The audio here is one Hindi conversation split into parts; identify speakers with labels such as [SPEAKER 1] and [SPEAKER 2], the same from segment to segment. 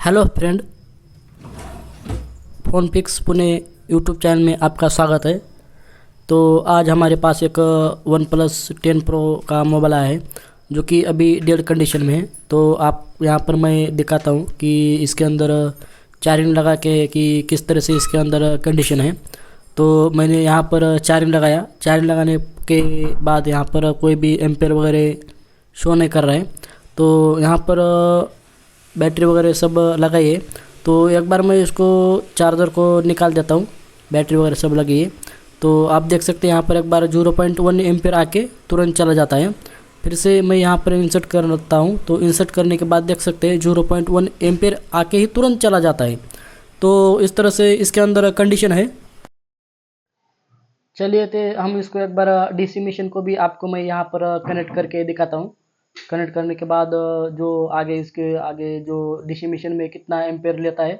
[SPEAKER 1] Hello friend, phone picks Pune YouTube channel में आपका स्वागत है। तो आज हमारे पास एक वन प्लस 10 प्रो का मोबाइल आया है जो कि अभी डेड कंडीशन में है। तो आप यहाँ पर मैं दिखाता हूँ कि इसके अंदर चार्जिंग लगा के कि किस तरह से इसके अंदर कंडीशन है। तो मैंने यहाँ पर चार्जिंग लगाया, चार्जिंग लगाने के बाद यहाँ पर कोई भी एम्पेयर वगैरह शो नहीं कर रहा है। तो यहाँ पर बैटरी वगैरह सब लगाई है। तो एक बार मैं इसको चार्जर को निकाल देता हूँ, बैटरी वगैरह सब लगी है। तो आप देख सकते हैं यहाँ पर एक बार 0.1 एम्पेयर आके तुरंत चला जाता है। फिर से मैं यहाँ पर इंसर्ट करता हूँ, तो इंसर्ट करने के बाद देख सकते हैं 0.1 एम्पेयर आके ही तुरंत चला जाता है। तो इस तरह से इसके अंदर कंडीशन है। चलिए तो हम इसको एक बार डीसी मशीन को भी आपको मैं यहाँ पर कनेक्ट करके दिखाता हूँ। कनेक्ट करने के बाद जो आगे इसके आगे जो डीसी मशीन में कितना एम्पेयर लेता है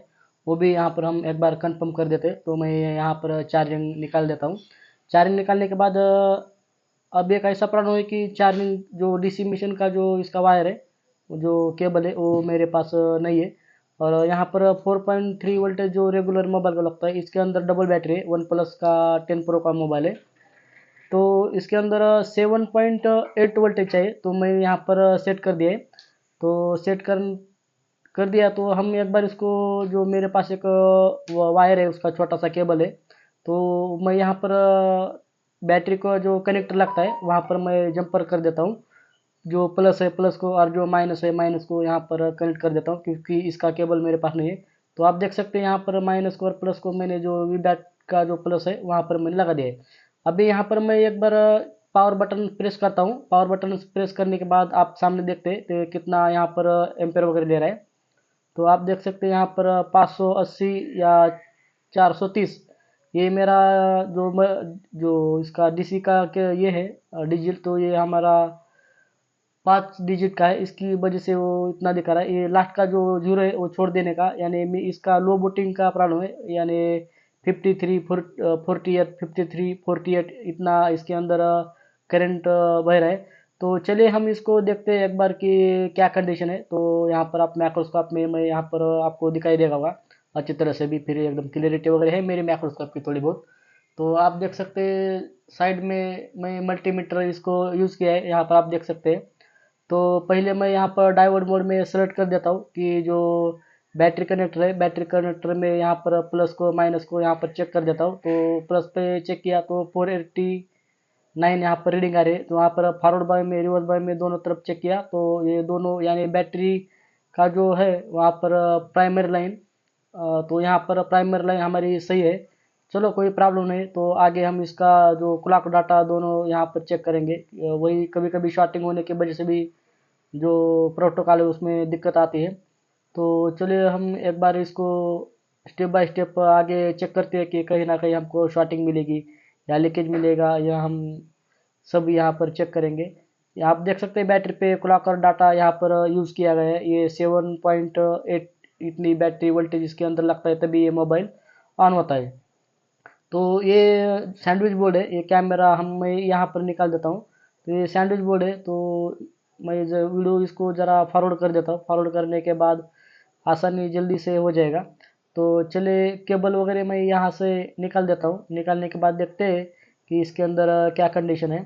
[SPEAKER 1] वो भी यहाँ पर हम एक बार कंफर्म कर देते हैं। तो मैं यहाँ पर चार्जिंग निकाल देता हूँ। चार्जिंग निकालने के बाद अब एक ऐसा प्रॉब्लम है कि चार्जिंग जो डीसी मशीन का जो इसका वायर है, जो केबल है, वो मेरे पास नहीं है। और यहाँ पर 4.3 वोल्टेज जो रेगुलर मोबाइल को लगता है, इसके अंदर डबल बैटरी है। वन प्लस का 10 प्रो का मोबाइल है। तो इसके अंदर 7.8 वोल्टेज चाहिए, तो मैं यहाँ पर सेट कर दिया है। तो सेट कर दिया तो हम एक बार इसको, जो मेरे पास एक वायर है उसका छोटा सा केबल है, तो मैं यहाँ पर बैटरी को जो कनेक्टर लगता है वहाँ पर मैं जंपर कर देता हूँ। जो प्लस है प्लस को, और जो माइनस है माइनस को यहाँ पर कनेक्ट कर देता हूँ, क्योंकि इसका केबल मेरे पास नहीं है। तो आप देख सकते हैं यहाँ पर माइनस को और प्लस को मैंने जो वी बैट का जो प्लस है वहाँ पर मैंने लगा दिया है। अभी यहाँ पर मैं एक बार पावर बटन प्रेस करता हूँ। पावर बटन प्रेस करने के बाद आप सामने देखते हैं तो कितना यहाँ पर एम्पेयर वगैरह ले रहा है। तो आप देख सकते हैं यहाँ पर 580 या 430, ये मेरा जो इसका डीसी का के ये है डिजिट, तो ये हमारा 5 डिजिट का है। इसकी वजह से वो इतना दिखा रहा है। ये लास्ट का जो जीरो है वो छोड़ देने का, यानी इसका लो बूटिंग का प्रॉब्लम है। यानी 53 48 53 48 इतना इसके अंदर करंट बह रहा है। तो चलिए हम इसको देखते हैं एक बार कि क्या कंडीशन है। तो यहाँ पर आप मैक्रोस्कोप में मैं यहाँ पर आपको दिखाई देगा होगा अच्छी तरह से भी, फिर एकदम क्लियरिटी वगैरह है मेरे मैक्रोस्कोप की थोड़ी बहुत। तो आप देख सकते हैं साइड में मैं मल्टीमीटर इसको यूज़ किया है, यहाँ पर आप देख सकते हैं। तो पहले मैं यहाँ पर डायोड मोड में सेलेक्ट कर देता हूँ कि जो बैटरी कनेक्टर है, बैटरी कनेक्टर में यहाँ पर प्लस को माइनस को यहाँ पर चेक कर देता हूँ। तो प्लस पे चेक किया तो 489 यहाँ पर रीडिंग आ रही है। तो वहाँ पर फॉरवर्ड बाय में रिवर्स बाय में दोनों तरफ चेक किया, तो ये दोनों यानी बैटरी का जो है वहाँ पर प्राइमरी लाइन, तो यहाँ पर प्राइमरी लाइन हमारी सही है। चलो कोई प्रॉब्लम नहीं। तो आगे हम इसका जो क्लॉक डाटा दोनों यहाँ पर चेक करेंगे। वही कभी कभी शॉर्टिंग होने की वजह से भी जो प्रोटोकॉल है उसमें दिक्कत आती है। तो चलिए हम एक बार इसको स्टेप बाय स्टेप आगे चेक करते हैं कि कहीं ना कहीं हमको शॉर्टिंग मिलेगी या लीकेज मिलेगा, या हम सब यहाँ पर चेक करेंगे। या आप देख सकते हैं बैटरी पे क्लॉक और डाटा यहाँ पर यूज़ किया गया है। ये 7.8 इतनी बैटरी वोल्टेज इसके अंदर लगता है, तभी ये मोबाइल ऑन होता है। तो ये सैंडविच बोर्ड है, ये कैमरा हम मैं यहाँ पर निकाल देता हूँ। तो ये सैंडविच बोर्ड है। तो मैं जो वीडियो इसको ज़रा फॉरवर्ड कर देता हूँ। फॉरवर्ड करने के बाद आसानी जल्दी से हो जाएगा। तो चलिए केबल वगैरह मैं यहाँ से निकाल देता हूँ। निकालने के बाद देखते हैं कि इसके अंदर क्या कंडीशन है।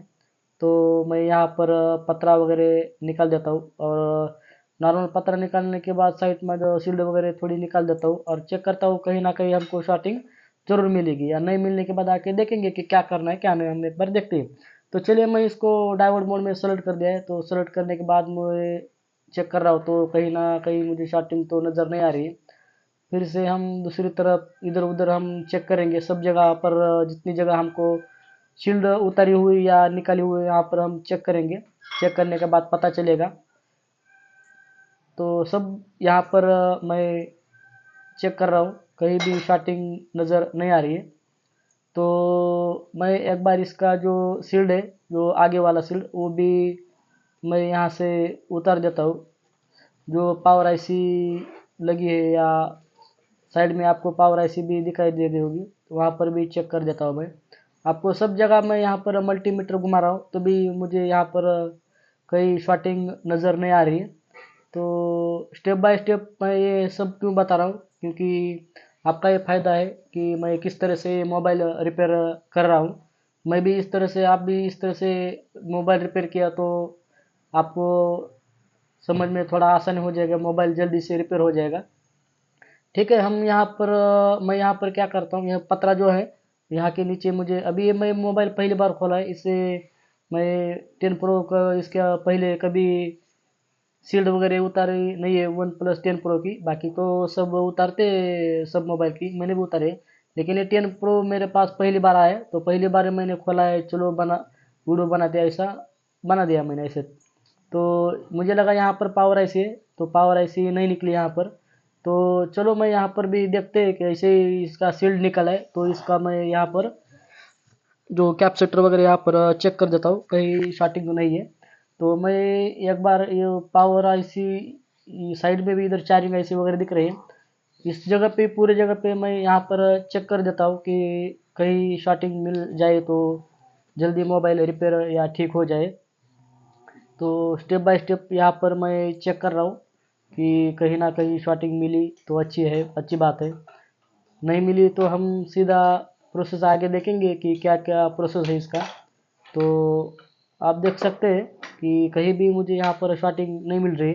[SPEAKER 1] तो मैं यहाँ पर पतरा वगैरह निकाल देता हूँ, और नॉर्मल पतरा निकालने के बाद साइड में जो सील्ड वगैरह थोड़ी निकाल देता हूँ और चेक करता हूँ कहीं ना कहीं हमको शॉर्टिंग जरूर मिलेगी, या नहीं मिलने के बाद आके देखेंगे कि क्या करना है क्या नहीं, हम एक बार देखते हैं। तो चलिए मैं इसको डायोड मोड में सेलेक्ट कर दिया है। तो सेलेक्ट करने के बाद मैं चेक कर रहा हूँ, तो कहीं ना कहीं मुझे शॉर्टिंग तो नज़र नहीं आ रही है। फिर से हम दूसरी तरफ इधर उधर हम चेक करेंगे सब जगह पर, जितनी जगह हमको शील्ड उतारी हुई या निकाली हुई यहाँ पर हम चेक करेंगे। चेक करने के बाद पता चलेगा। तो सब यहाँ पर मैं चेक कर रहा हूँ, कहीं भी शॉर्टिंग नज़र नहीं आ रही है। तो मैं एक बार इसका जो शील्ड है, जो आगे वाला शील्ड, वो भी मैं यहाँ से उतार देता हूँ। जो पावर आईसी लगी है, या साइड में आपको पावर आईसी भी दिखाई दे रही होगी, तो वहाँ पर भी चेक कर देता हूँ मैं। आपको सब जगह मैं यहाँ पर मल्टीमीटर घुमा रहा हूँ, तो भी मुझे यहाँ पर कहीं शॉर्टिंग नज़र नहीं आ रही है। तो स्टेप बाय स्टेप मैं ये सब क्यों बता रहा हूँ, क्योंकि आपका ये फ़ायदा है कि मैं किस तरह से मोबाइल रिपेयर कर रहा हूँ। मैं भी इस तरह से, आप भी इस तरह से मोबाइल रिपेयर किया तो आपको समझ में थोड़ा आसानी हो जाएगा, मोबाइल जल्दी से रिपेयर हो जाएगा। ठीक है, हम यहाँ पर मैं यहाँ पर क्या करता हूँ, यह पतरा जो है यहाँ के नीचे मुझे अभी, ये मैं मोबाइल पहली बार खोला है, इसे मैं 10 प्रो का इसका पहले कभी शील्ड वगैरह उतारी नहीं है वन प्लस 10 प्रो की। बाकी तो सब उतारते, सब मोबाइल की मैंने भी उतारे, लेकिन ये 10 प्रो मेरे पास पहली बार आया है, तो पहली बार मैंने खोला है, चलो बना वीडियो बना दिया, ऐसा बना दिया मैंने ऐसे। तो मुझे लगा यहाँ पर पावर ऐसी है, तो पावर ऐसी नहीं निकली यहाँ पर। तो चलो मैं यहाँ पर भी देखते हैं कि ऐसे ही इसका शील्ड निकला है, तो इसका मैं यहाँ पर जो कैपेसिटर वगैरह यहाँ पर चेक कर देता हूँ, कहीं शॉर्टिंग तो नहीं है। तो मैं एक बार ये पावर आईसी साइड में भी इधर चार्जिंग आईसी वगैरह दिख रही है, इस जगह पे पूरे जगह पे मैं यहाँ पर चेक कर देता हूँ कि कहीं शॉर्टिंग मिल जाए तो जल्दी मोबाइल रिपेयर या ठीक हो जाए। तो स्टेप बाय स्टेप यहाँ पर मैं चेक कर रहा हूँ कि कहीं ना कहीं शॉर्टिंग मिली तो अच्छी है, अच्छी बात है। नहीं मिली तो हम सीधा प्रोसेस आगे देखेंगे कि क्या क्या प्रोसेस है इसका। तो आप देख सकते हैं कि कहीं भी मुझे यहाँ पर शॉर्टिंग नहीं मिल रही।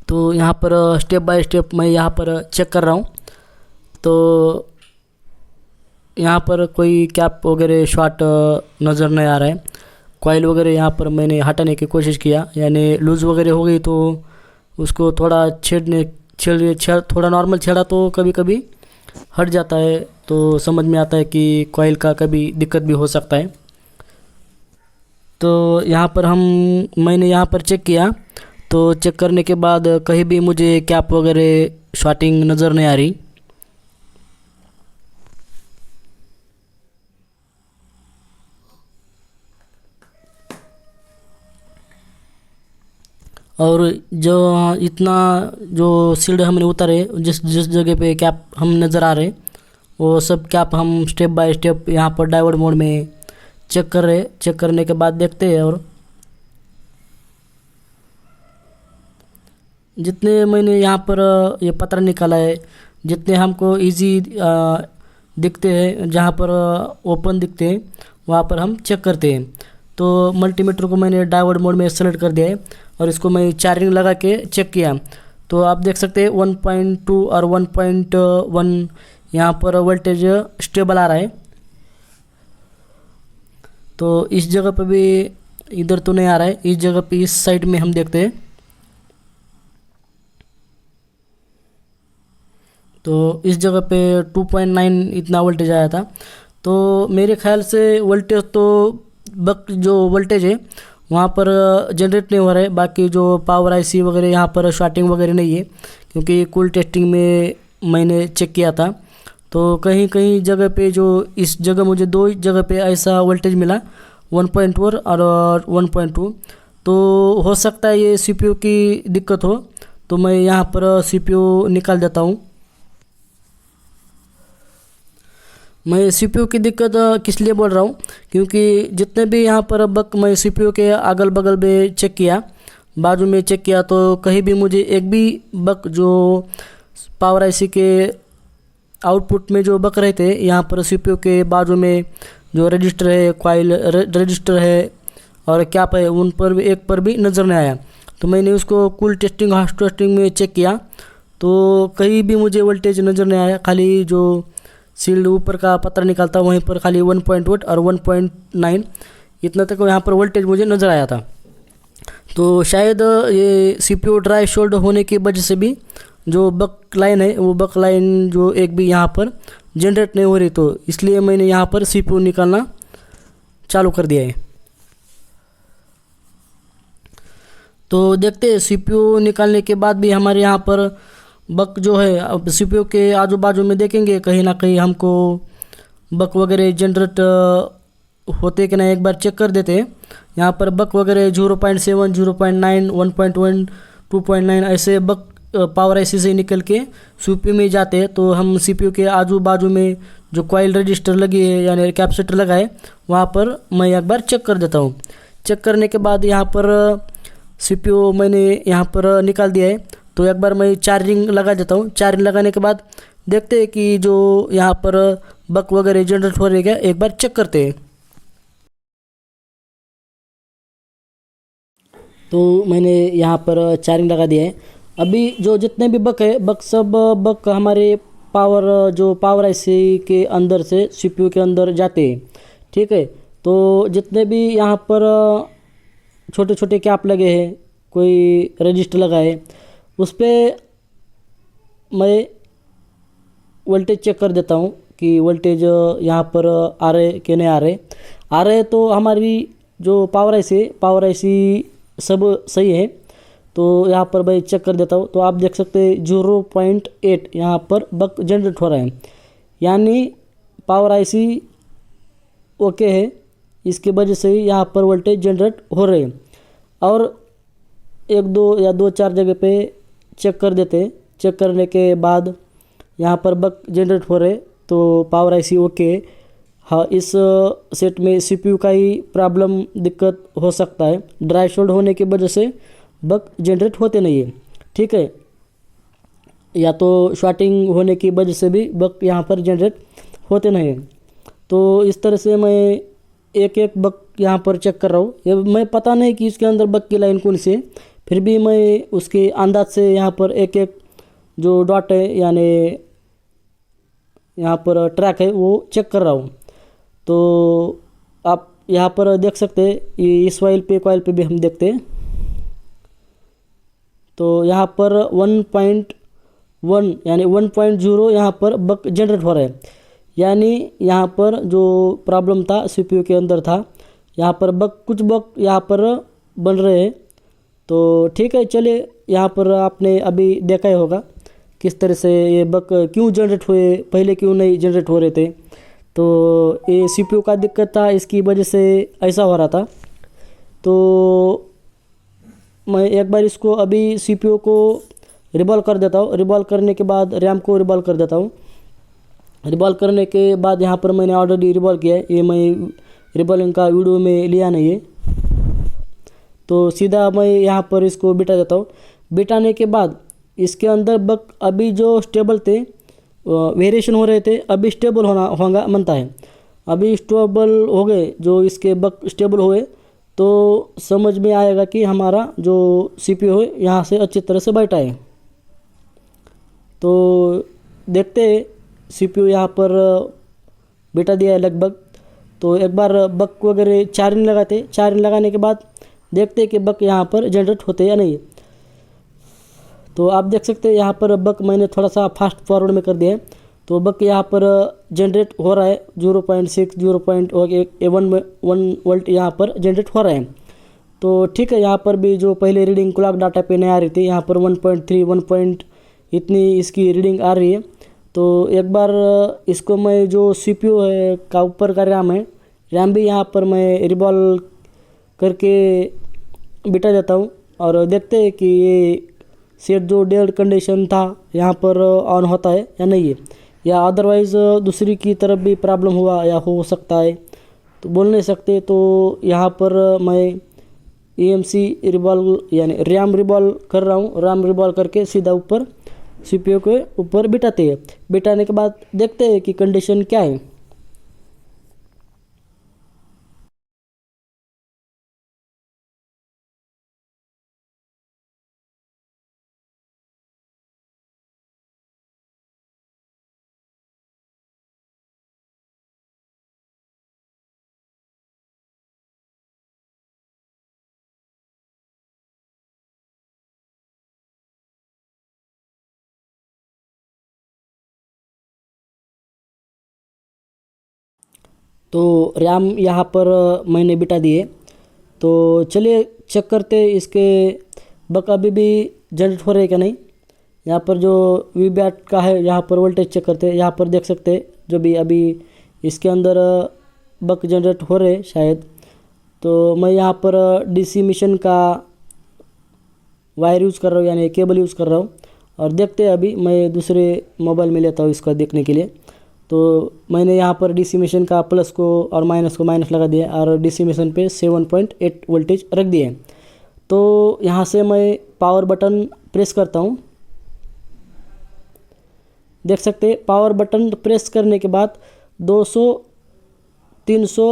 [SPEAKER 1] तो यहाँ पर स्टेप बाय स्टेप मैं यहाँ पर चेक कर रहा हूँ। तो यहाँ पर कोई कैप वगैरह शॉर्ट नज़र नहीं आ रहा है। कॉइल वगैरह यहाँ पर मैंने हटाने की कोशिश किया, यानी लूज़ वगैरह हो गई तो उसको थोड़ा थोड़ा नॉर्मल छेड़ा तो कभी कभी हट जाता है, तो समझ में आता है कि कॉइल का कभी दिक्कत भी हो सकता है। तो यहाँ पर मैंने यहाँ पर चेक किया, तो चेक करने के बाद कहीं भी मुझे कैप वगैरह शॉर्टिंग नज़र नहीं आ रही। और जो इतना जो शील्ड हमने उतारे, जिस जिस जगह पे कैप हम नज़र आ रहे, वो सब कैप हम स्टेप बाय स्टेप यहाँ पर डायोड मोड में चेक कर रहे। चेक करने के बाद देखते हैं, और जितने मैंने यहाँ पर ये पत्र निकाला है, जितने हमको इजी दिखते हैं, जहाँ पर ओपन दिखते हैं वहाँ पर हम चेक करते हैं। तो मल्टीमीटर को मैंने डायोड मोड में सेलेक्ट कर दिया है और इसको मैं चार्जिंग लगा के चेक किया, तो आप देख सकते हैं 1.2 और 1.1 यहाँ पर वोल्टेज स्टेबल आ रहा है। तो इस जगह पर भी इधर तो नहीं आ रहा है, इस जगह पे इस साइड में हम देखते हैं, तो इस जगह पे 2.9 इतना वोल्टेज आया था। तो मेरे ख्याल से वोल्टेज तो बक जो वोल्टेज है वहाँ पर जनरेट नहीं हो रहा है। बाकी जो पावर आईसी वगैरह यहाँ पर शॉर्टिंग वगैरह नहीं है, क्योंकि कूल टेस्टिंग में मैंने चेक किया था। तो कहीं कहीं जगह पे, जो इस जगह मुझे दो जगह पे ऐसा वोल्टेज मिला, 1.4 और 1.2। तो हो सकता है ये सीपीयू की दिक्कत हो, तो मैं यहाँ पर सीपीयू निकाल देता हूँ। मैं सीपीयू की दिक्कत किस लिए बोल रहा हूँ, क्योंकि जितने भी यहाँ पर बक मैं सीपीयू के अगल बगल में चेक किया, बाजू में चेक किया, तो कहीं भी मुझे एक भी बक जो पावर आईसी के आउटपुट में जो बक रहे थे, यहाँ पर सीपीयू के बाजू में जो रजिस्टर है, कॉइल रजिस्टर है और कैप है, उन पर भी एक पर भी नज़र नहीं आया। तो मैंने उसको कूल टेस्टिंग हॉट टेस्टिंग में चेक किया, तो कहीं भी मुझे वोल्टेज नज़र नहीं आया। खाली जो शील्ड ऊपर का पत्रा निकालता वहीं पर खाली 1.8 और 1.9 इतना तक यहाँ पर वोल्टेज मुझे नज़र आया था। तो शायद ये सीपीयू ड्राई शोल्ड होने की वजह से भी जो बक लाइन है, वो बक लाइन जो एक भी यहाँ पर जनरेट नहीं हो रही, तो इसलिए मैंने यहाँ पर सीपीयू निकालना चालू कर दिया है। तो देखते हैं, सीपीयू निकालने के बाद भी हमारे यहाँ पर बक जो है, अब सीपीयू के आजू बाजू में देखेंगे कहीं ना कहीं हमको बक वगैरह जनरेट होते कि नहीं, एक बार चेक कर देते हैं। यहाँ पर बक वगैरह 0.7, 0.9, 1.1, 2.9 ऐसे बक पावर आईसी से निकल के सीपीयू में जाते हैं। तो हम सीपीयू के आजू बाजू में जो कॉइल रजिस्टर लगी है, यानी कैपेसिटर लगा है, वहाँ पर मैं एक बार चेक कर देता हूँ। चेक करने के बाद यहाँ पर सीपीयू मैंने यहाँ पर निकाल दिया है। तो एक बार मैं चार्जिंग लगा देता हूँ। चार्जिंग लगाने के बाद देखते हैं कि जो यहाँ पर बग वगैरह जनरेट हो रही है क्या, एक बार चेक करते हैं। तो मैंने यहाँ पर चार्जिंग लगा दिया है। अभी जो जितने भी बग है, बग सब बग हमारे पावर आईसी के अंदर से सीपीयू के अंदर जाते हैं। ठीक है, तो जितने भी यहाँ पर छोटे छोटे कैप लगे हैं, कोई रजिस्टर लगा है, उस पर मैं वोल्टेज चेक कर देता हूँ कि वोल्टेज यहाँ पर आ रहे कि नहीं आ रहे तो हमारी जो पावर आईसी सब सही है। तो यहाँ पर मैं चेक कर देता हूँ। तो आप देख सकते हैं 0.8 यहाँ पर बग जनरेट हो रहा है, यानी पावर आईसी ओके है। इसकी वजह से ही यहाँ पर वोल्टेज जनरेट हो रहे हैं। और एक दो या दो चार जगह पे चेक कर देते हैं। चेक करने के बाद यहाँ पर बग जनरेट हो रहे, तो पावर आईसी ओके है। हाँ, इस सेट में सीपीयू का ही प्रॉब्लम दिक्कत हो सकता है। ड्राई शोल्ड होने की वजह से बग जनरेट होते नहीं है। ठीक है, या तो शॉर्टिंग होने की वजह से भी बग यहाँ पर जनरेट होते नहीं हैं। तो इस तरह से मैं एक एक बग यहाँ पर चेक कर रहा हूँ। ये मैं पता नहीं कि इसके अंदर बग की लाइन कौन सी है, फिर भी मैं उसके अंदाज से यहाँ पर एक एक जो डॉट है यानी यहाँ पर ट्रैक है वो चेक कर रहा हूँ। तो आप यहाँ पर देख सकते हैं, इस कॉइल पे भी हम देखते हैं। तो यहाँ पर 1.1 यानी 1.0 यहाँ पर बग जनरेट हो रहा है, यानी यहाँ पर जो प्रॉब्लम था सीपीयू के अंदर था, यहाँ पर कुछ बग यहाँ पर बन रहे हैं। तो ठीक है, चलिए, यहाँ पर आपने अभी देखा ही होगा किस तरह से ये बग क्यों जनरेट हुए, पहले क्यों नहीं जनरेट हो रहे थे। तो ये सीपीयू का दिक्कत था, इसकी वजह से ऐसा हो रहा था। तो मैं एक बार इसको अभी सीपीयू को रिबॉल कर देता हूँ। रिबॉल करने के बाद रैम को रिबॉल कर देता हूँ। रिबॉल करने के बाद यहाँ पर मैंने ऑलरेडी रिबॉल किया है, ये मैं रिबॉलिंग का वीडियो में लिया नहीं है। तो सीधा मैं यहाँ पर इसको बिठा देता हूँ। बिठाने के बाद इसके अंदर बग अभी जो स्टेबल थे, वेरिएशन हो रहे थे, अभी स्टेबल होगा बनता है। अभी स्टेबल हो गए, जो इसके बग स्टेबल हुए तो समझ में आएगा कि हमारा जो सीपीयू है यहाँ से अच्छी तरह से बैठा है। तो देखते हैं, सीपीयू यहाँ पर बिठा दिया है लगभग। तो एक बार बग वगैरह चार्जिंग लगाने के बाद देखते हैं कि बग यहाँ पर जनरेट होते या नहीं। तो आप देख सकते हैं यहाँ पर बग मैंने थोड़ा सा फास्ट फॉरवर्ड में कर दिया है, तो बग यहाँ पर जनरेट हो रहा है 0.6 0.1 वोल्ट यहाँ पर जनरेट हो रहा है। तो ठीक है, यहाँ पर भी जो पहले रीडिंग क्लॉक डाटा पे नहीं आ रही थी, यहाँ पर 1.3 इतनी इसकी रीडिंग आ रही है। तो एक बार इसको मैं जो सीपीयू है का ऊपर का रैम भी यहाँ पर मैं रिबॉल करके बिठा देता हूँ और देखते हैं कि ये सेट जो डेड कंडीशन था यहाँ पर ऑन होता है या नहीं है, या अदरवाइज़ दूसरी की तरफ भी प्रॉब्लम हुआ या हो सकता है, तो बोल नहीं सकते। तो यहाँ पर मैं EMC रिबॉल यानी रैम रिबॉल कर रहा हूँ। रैम रिबॉल करके सीधा ऊपर सीपीयू के ऊपर बिठाते हैं। बिठाने के बाद देखते हैं कि कंडीशन क्या है। तो रैम यहाँ पर मैंने बिठा दिए। तो चलिए चेक करते इसके बग अभी भी जनरेट हो रहे क्या नहीं। यहाँ पर जो वीबैट का है यहाँ पर वोल्टेज चेक करते हैं। यहाँ पर देख सकते हैं जो भी अभी इसके अंदर बग जनरेट हो रहे शायद। तो मैं यहाँ पर DC मिशन का वायर यूज़ कर रहा हूँ यानी केबल यूज़ कर रहा हूँ। और देखते हैं, अभी मैं दूसरे मोबाइल में लेता हूँ इसको देखने के लिए। तो मैंने यहाँ पर डीसी मशीन का प्लस को और माइनस को माइनस लगा दिया और डीसी मशीन पे 7.8 वोल्टेज रख दिए। तो यहाँ से मैं पावर बटन प्रेस करता हूँ। देख सकते हैं पावर बटन प्रेस करने के बाद 200, 300,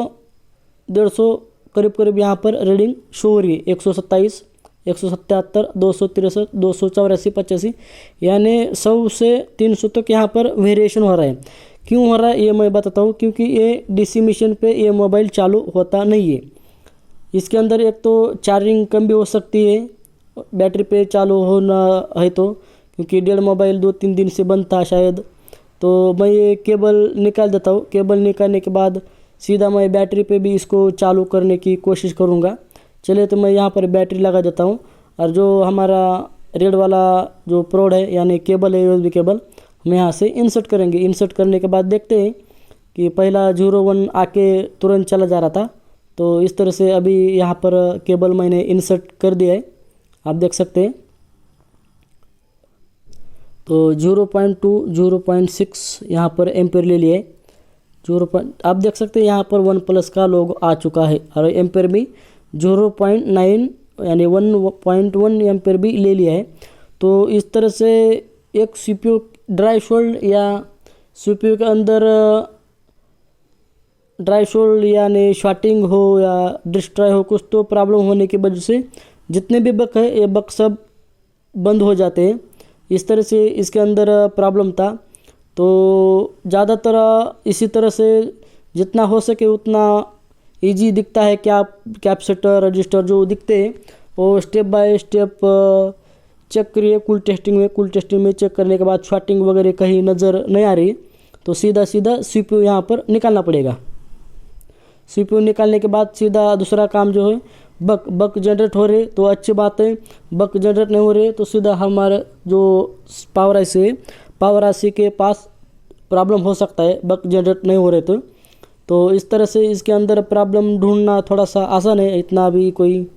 [SPEAKER 1] 150 करीब करीब यहाँ पर रीडिंग शो हो रही है। 127, 177, 263, 284, 85 यानी 100 से 300 तक यहाँ पर वेरिएशन हो रहा है। क्यों हो रहा है ये मैं बताता हूँ, क्योंकि ये डीसी मशीन पे ये मोबाइल चालू होता नहीं है। इसके अंदर एक तो चार्जिंग कम भी हो सकती है, बैटरी पे चालू होना है तो, क्योंकि डेढ़ मोबाइल 2-3 दिन से बंद था शायद। तो मैं ये केबल निकाल देता हूँ। केबल निकालने के बाद सीधा मैं बैटरी पे भी इसको चालू करने की कोशिश करूँगा। चलिए तो मैं यहाँ पर बैटरी लगा देता हूँ और जो हमारा रेड वाला जो प्रोड है यानी केबल है, यूएसबी केबल, हम यहाँ से इंसर्ट करेंगे। इंसर्ट करने के बाद देखते हैं कि पहला 01 आके तुरंत चला जा रहा था। तो इस तरह से अभी यहाँ पर केबल मैंने इंसर्ट कर दिया है, आप देख सकते हैं। तो 0.2, 0.6 यहाँ पर एम्पेयर ले लिए। आप देख सकते हैं यहाँ पर OnePlus का लोगो आ चुका है और एम्पेयर भी 0.9 यानी 1.1 एम्पेयर भी ले लिया है। तो इस तरह से एक CPU ड्राई शोल्ड या CPU के अंदर ड्राई शोल्ड यानी शॉर्टिंग हो या डिस्ट्रॉय हो, कुछ तो प्रॉब्लम होने की वजह से जितने भी बग है ये बग सब बंद हो जाते हैं। इस तरह से इसके अंदर प्रॉब्लम था। तो ज़्यादातर इसी तरह से जितना हो सके उतना इजी दिखता है। कैपेसिटर रजिस्टर जो दिखते हैं वो स्टेप बाय स्टेप चेक करिए। कूल टेस्टिंग में चेक करने के बाद शॉर्टिंग वगैरह कहीं नज़र नहीं आ रही तो सीधा CPU यहाँ पर निकालना पड़ेगा। CPU निकालने के बाद सीधा दूसरा काम जो है बक जनरेट हो रहे तो अच्छी बात है। बक जनरेट नहीं हो रहे तो सीधा हमारा जो पावर आईसी है, पावर आईसी के पास प्रॉब्लम हो सकता है बक जनरेट नहीं हो रहे तो इस तरह से इसके अंदर प्रॉब्लम ढूंढना थोड़ा सा आसान है। इतना भी कोई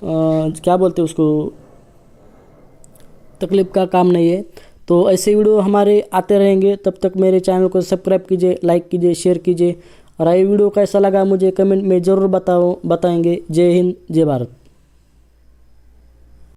[SPEAKER 1] क्या बोलते हैं उसको, तकलीफ का काम नहीं है। तो ऐसे वीडियो हमारे आते रहेंगे। तब तक मेरे चैनल को सब्सक्राइब कीजिए, लाइक कीजिए, शेयर कीजिए और ये वीडियो कैसा लगा मुझे कमेंट में ज़रूर बताएंगे। जय हिंद, जय भारत।